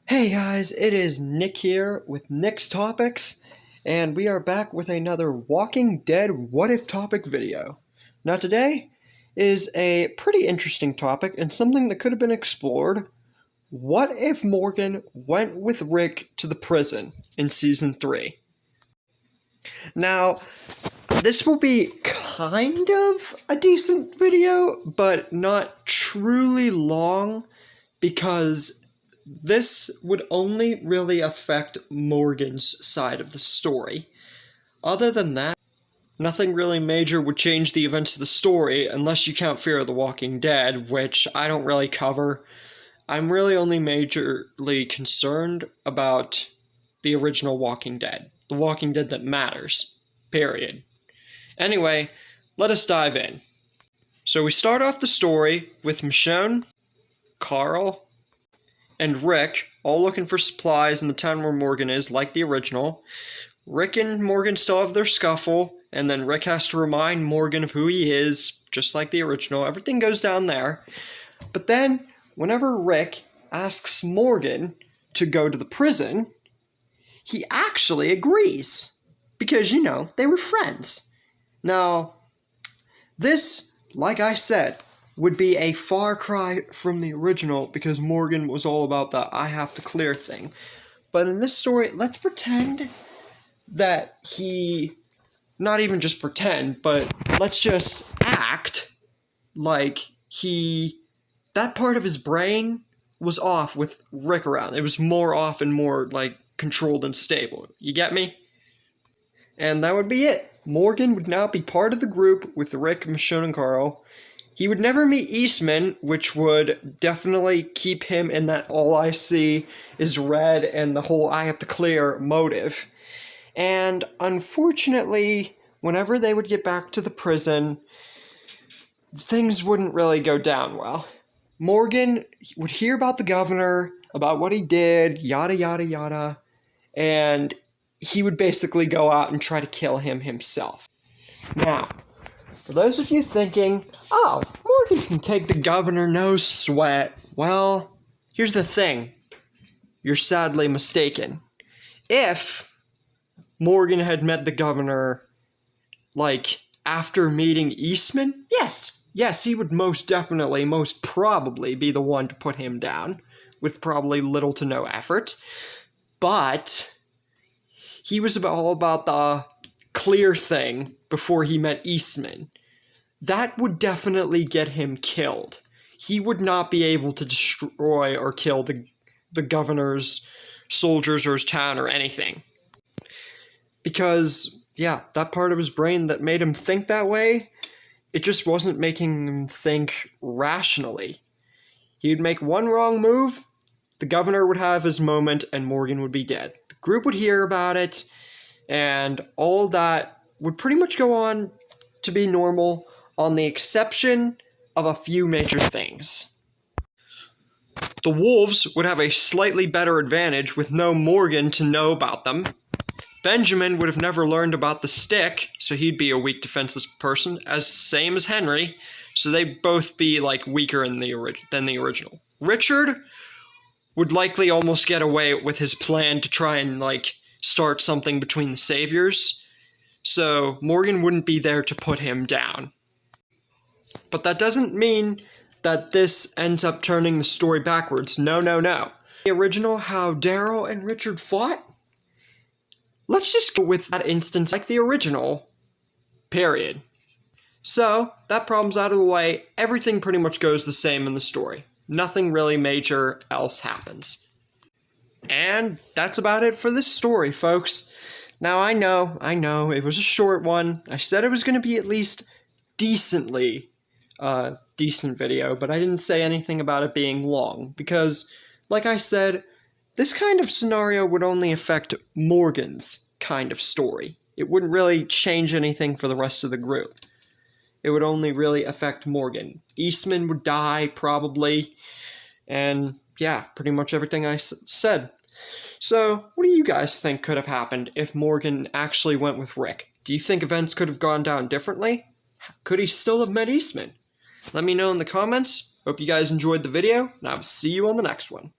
Hey guys, it is Nick here with Nick's Topics, and we are back with another Walking Dead What If topic video. Now today is a pretty interesting topic and something that could have been explored. What if Morgan went with Rick to the prison in Season 3? Now, this will be kind of a decent video, but not truly long, because this would only really affect Morgan's side of the story. Other than that, nothing really major would change the events of the story unless you count Fear of the Walking Dead, which I don't really cover. I'm really only majorly concerned about the original Walking Dead. The Walking Dead that matters. Period. Anyway, let us dive in. So we start off the story with Michonne, Carl, and Rick all looking for supplies in the town where Morgan is, like the original. Rick and Morgan still have their scuffle, and then Rick has to remind Morgan of who he is, just like the original. Everything goes down there. But then, whenever Rick asks Morgan to go to the prison, he actually agrees. Because, you know, they were friends. Now, this, like I said, would be a far cry from the original because Morgan was all about the I have to clear thing. But in this story, let's pretend that not even just pretend, but let's just act like that part of his brain was off with Rick around. It was more off and more, controlled and stable. You get me? And that would be it. Morgan would now be part of the group with Rick, Michonne, and Carl. He would never meet Eastman, which would definitely keep him in that all I see is red and the whole I have to clear motive. And unfortunately, whenever they would get back to the prison, things wouldn't really go down well. Morgan would hear about the governor, about what he did, yada yada yada, and he would basically go out and try to kill him himself. Now, for those of you thinking, oh, Morgan can take the governor, no sweat. Well, here's the thing. You're sadly mistaken. If Morgan had met the governor, after meeting Eastman, yes, he would most probably be the one to put him down, with probably little to no effort. But he was all about the clear thing before he met Eastman. That would definitely get him killed. He would not be able to destroy or kill the governor's soldiers or his town or anything. Because, yeah, that part of his brain that made him think that way, it just wasn't making him think rationally. He'd make one wrong move, the governor would have his moment, and Morgan would be dead. The group would hear about it, and all that would pretty much go on to be normal, on the exception of a few major things. The wolves would have a slightly better advantage with no Morgan to know about them. Benjamin would have never learned about the stick, so he'd be a weak, defenseless person, same as Henry, so they'd both be, weaker than the original. Richard would likely almost get away with his plan to try and, start something between the saviors, so Morgan wouldn't be there to put him down. But that doesn't mean that this ends up turning the story backwards. No. The original, how Daryl and Richard fought? Let's just go with that instance like the original, period. So, that problem's out of the way. Everything pretty much goes the same in the story. Nothing really major else happens. And that's about it for this story, folks. Now, I know, it was a short one. I said it was going to be at least decent video, but I didn't say anything about it being long, because, like I said, this kind of scenario would only affect Morgan's kind of story. It wouldn't really change anything for the rest of the group. It would only really affect Morgan. Eastman would die, probably, and yeah, pretty much everything I said. So, what do you guys think could have happened if Morgan actually went with Rick? Do you think events could have gone down differently? Could he still have met Eastman? Let me know in the comments. Hope you guys enjoyed the video, and I will see you on the next one.